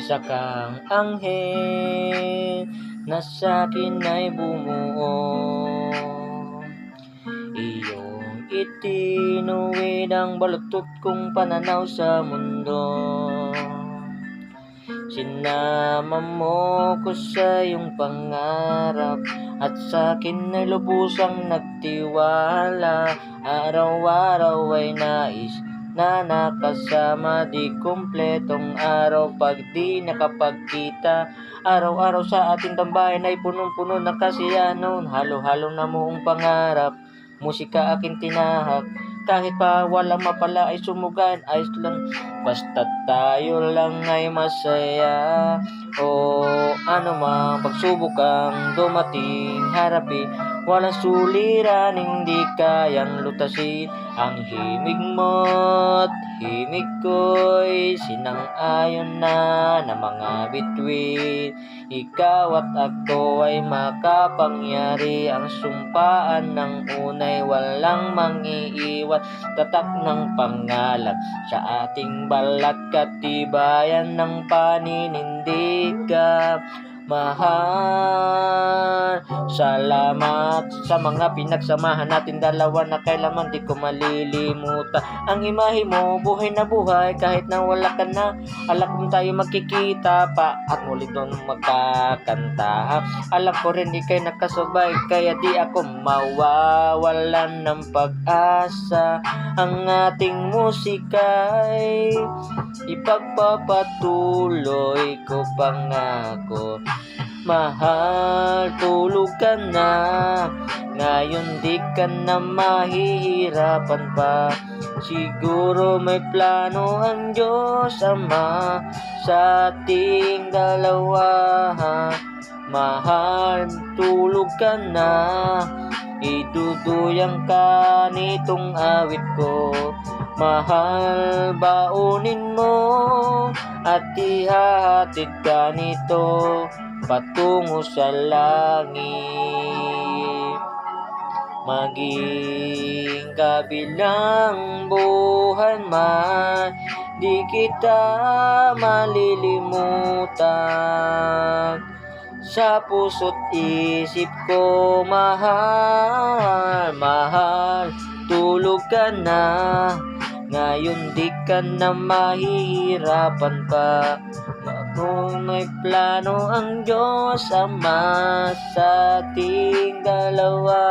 isa kang anghel na sa'kin ay bumuo. Iyong itinuwid ang baluktot kong pananaw sa mundo. Sinama mo ko sa iyong pangarap at sa'kin ay lubusang nagtiwala. Araw-araw ay nais na nakasama, di kumpletong araw pag di nakapagkita. Araw-araw sa ating tambayan ay punong-puno ng kasiyahan. Halo-halo na moong pangarap, musika aking tinahak. Kahit pa walang mapala ay sumugan, ayos lang, basta tayo lang ay masaya. O ano mang pagsubok ang dumating, harapin, walang suliraning di kayang lutasin. Ang himig mo't himig ko'y sinang-ayon na mga bituin. Ikaw at ako ay makapangyari, ang sumpaan ng unay walang mangiiwan. Tatak ng pangalan sa ating balat, katibayan ng paninindigan. Mahal, salamat sa mga pinagsamahan natin dalawa na kailanman di ko malilimutan. Ang imahe mo, buhay na buhay kahit na wala ka na. Alam kong tayo magkikita pa at muli doon magkakanta. Alam ko rin ikay nakasabay, kaya di ako mawawalan ng pag-asa. Ang ating musika ay ipagpapatuloy ko, pangako. Mahal, tulog ka na, ngayon di ka na mahihirapan pa. Siguro may plano ang Diyos Ama sa ating dalawa. Mahal, tulog ka na, iduduyang ka nitong awit ko. Mahal, baunin mo at ihahatid ka nito patungo sa langit. Maging kabilang buhay man, di kita malilimutan. Sa puso't isip ko, mahal, mahal, tulog ka na, ngayon di ka na mahihirapan pa. Kung may plano ang Diyos Ama sa ating dalawa.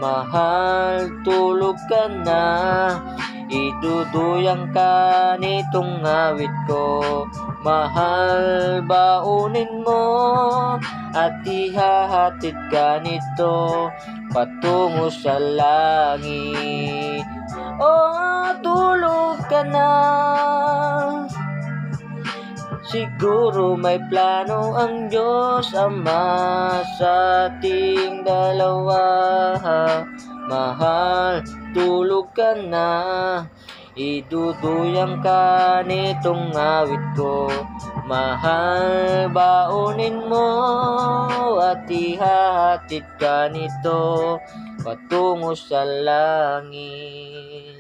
Mahal, tulog ka na, iduduyang ka nitong awit ko. Mahal, baunin mo at ihahatid ka nito patungo sa langit. Oh, tulog ka na, siguro may plano ang Diyos Ama sa ating dalawa. Mahal, tulog ka na, iduduyang ka nitong awit ko. Mahal, baunin mo at ihahatid ka nito patungo sa langit.